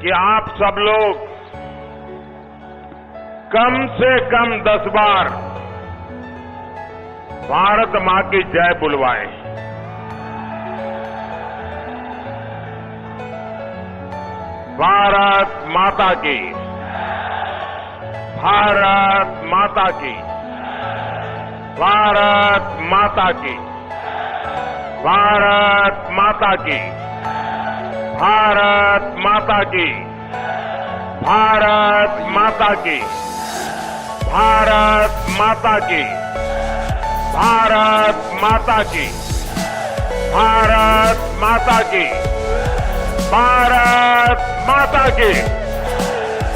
कि आप सब लोग कम से कम 10 बार भारत मां की जय बुलवाएं। भारत माता की, भारत माता की, भारत माता की, भारत माता की, भारत माता की, भारत माता की, भारत माता की, भारत माता की, भारत माता की, भारत माता की।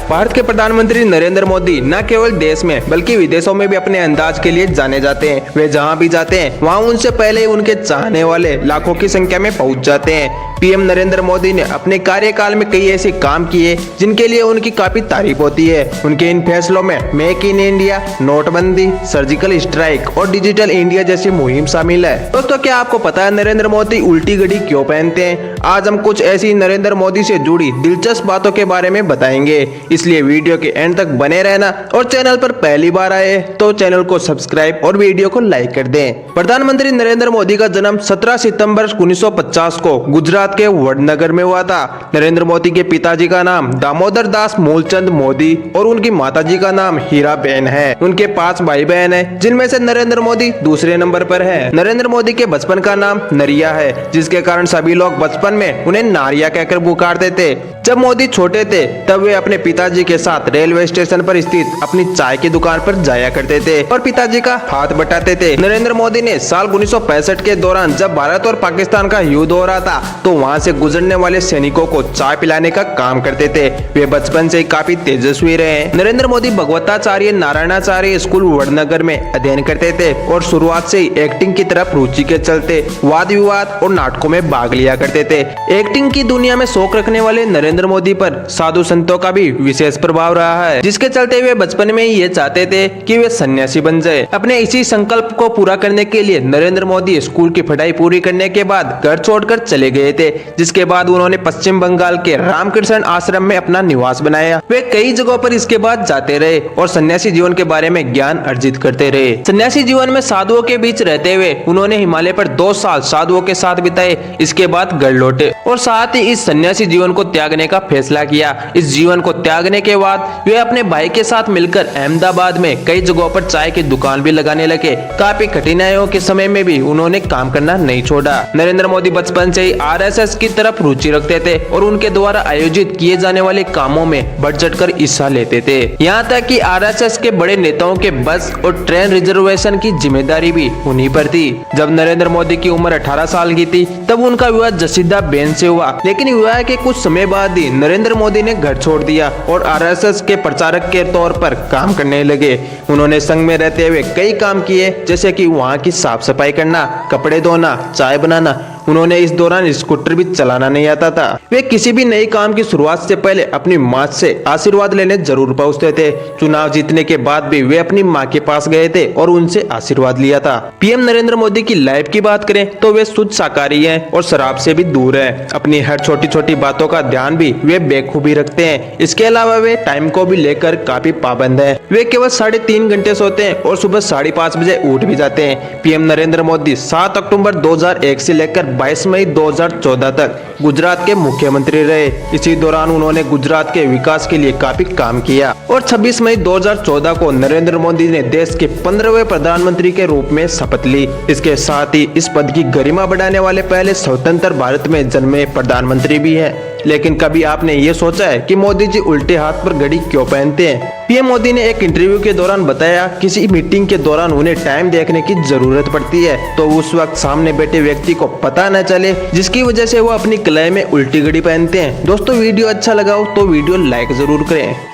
भारत के प्रधानमंत्री नरेंद्र मोदी न केवल देश में बल्कि विदेशों में भी अपने अंदाज के लिए जाने जाते हैं। वे जहां भी जाते हैं वहां उनसे पहले उनके चाहने वाले लाखों की संख्या में पहुंच जाते हैं। पीएम नरेंद्र मोदी ने अपने कार्यकाल में कई ऐसे काम किए जिनके लिए उनकी काफी तारीफ होती है। उनके इन फैसलों में मेक इन इंडिया, नोटबंदी, सर्जिकल स्ट्राइक और डिजिटल इंडिया जैसी मुहिम शामिल है। दोस्तों, क्या आपको पता है नरेंद्र मोदी उल्टी घड़ी क्यों पहनते हैं? आज हम कुछ ऐसी नरेंद्र मोदी से जुड़ी दिलचस्प बातों के बारे में बताएंगे, इसलिए वीडियो के एंड तक बने रहना। और चैनल पर पहली बार आए तो चैनल को सब्सक्राइब और वीडियो को लाइक कर दें। प्रधानमंत्री नरेंद्र मोदी का जन्म 17 सितंबर 1950 को गुजरात के वडनगर में हुआ था। नरेंद्र मोदी के पिताजी का नाम दामोदर दास मूलचंद मोदी और उनकी माताजी का नाम हीरा बेन है। उनके 5 भाई बहन हैं, जिनमें से नरेंद्र मोदी दूसरे नंबर पर है। नरेंद्र मोदी के बचपन का नाम नरिया है, जिसके कारण सभी लोग बचपन में उन्हें नारिया कहकर पुकारते थे। जब मोदी छोटे थे तब वे अपने पिताजी के साथ रेलवे स्टेशन पर स्थित अपनी चाय की दुकान पर जाया करते थे और पिताजी का हाथ बटाते थे। नरेंद्र मोदी ने साल 1965 के दौरान जब भारत और पाकिस्तान का युद्ध हो रहा था तो वहां से गुजरने वाले सैनिकों को चाय पिलाने का काम करते थे। वे बचपन से ही काफी तेजस्वी रहे। नरेंद्र मोदी भगवताचार्य नारायणाचार्य स्कूल वडनगर में अध्ययन करते थे और शुरुआत से ही एक्टिंग की तरफ रुचि के चलते वाद विवाद और नाटकों में भाग लिया करते थे। एक्टिंग की दुनिया में शौक रखने वाले नरेंद्र मोदी पर साधु संतों का भी विशेष प्रभाव रहा है, जिसके चलते वे बचपन में ही ये चाहते थे कि वे सन्यासी बन जाए। अपने इसी संकल्प को पूरा करने के लिए नरेंद्र मोदी स्कूल की पढ़ाई पूरी करने के बाद घर छोड़कर चले गए थे, जिसके बाद उन्होंने पश्चिम बंगाल के रामकृष्ण आश्रम में अपना निवास बनाया। वे कई जगहों पर इसके बाद जाते रहे और सन्यासी जीवन के बारे में ज्ञान अर्जित करते रहे। सन्यासी जीवन में साधुओं के बीच रहते हुए उन्होंने हिमालय पर 2 साल साधुओं के साथ बिताए। इसके बाद घर लौटे और साथ ही इस सन्यासी जीवन को त्यागने का फैसला किया। इस जीवन को त्यागने के बाद वे अपने भाई के साथ मिलकर अहमदाबाद में कई जगहों पर चाय की दुकान भी लगाने लगे। काफी कठिनाइयों के समय में भी उन्होंने काम करना नहीं छोड़ा। नरेंद्र मोदी बचपन से ही आरएसएस की तरफ रुचि रखते थे और उनके द्वारा आयोजित किए जाने वाले कामों में बढ़ चढ़कर हिस्सा लेते थे। यहाँ तक कि आरएसएस के बड़े नेताओं के बस और ट्रेन रिजर्वेशन की जिम्मेदारी भी उन्हीं पर थी। जब नरेंद्र मोदी की उम्र 18 साल की थी तब उनका विवाह जसीदा बेन से हुआ, लेकिन विवाह के कुछ समय बाद ही नरेंद्र मोदी ने घर छोड़ दिया और आरएसएस के प्रचारक के तौर पर काम करने लगे। उन्होंने संघ में रहते हुए कई काम किए, जैसे कि वहां की साफ सफाई करना, कपड़े धोना, चाय बनाना। उन्होंने इस दौरान स्कूटर भी चलाना नहीं आता था। वे किसी भी नई काम की शुरुआत से पहले अपनी मां से आशीर्वाद लेने जरूर पहुंचते थे। चुनाव जीतने के बाद भी वे अपनी मां के पास गए थे और उनसे आशीर्वाद लिया था। पीएम नरेंद्र मोदी की लाइफ की बात करें तो वे शुद्ध शाकाहारी हैं और शराब से भी दूर हैं। अपनी हर छोटी छोटी बातों का ध्यान भी वे बेखूबी रखते हैं। इसके अलावा वे टाइम को भी लेकर काफी पाबंद है। वे केवल 3.5 घंटे सोते हैं और सुबह 5:30 बजे उठ भी जाते हैं। पीएम नरेंद्र मोदी 7 अक्टूबर 2001 से लेकर 22 मई 2014 तक गुजरात के मुख्यमंत्री रहे। इसी दौरान उन्होंने गुजरात के विकास के लिए काफी काम किया और 26 मई 2014 को नरेंद्र मोदी ने देश के 15वें प्रधानमंत्री के रूप में शपथ ली। इसके साथ ही इस पद की गरिमा बढ़ाने वाले पहले स्वतंत्र भारत में जन्मे प्रधानमंत्री भी हैं। लेकिन कभी आपने ये सोचा है कि मोदी जी उल्टे हाथ पर घड़ी क्यों पहनते हैं? पीएम मोदी ने एक इंटरव्यू के दौरान बताया, किसी मीटिंग के दौरान उन्हें टाइम देखने की जरूरत पड़ती है तो उस वक्त सामने बैठे व्यक्ति को पता न चले, जिसकी वजह से वो अपनी कलाई में उल्टी घड़ी पहनते हैं। दोस्तों, वीडियो अच्छा लगा हो तो वीडियो लाइक जरूर करें।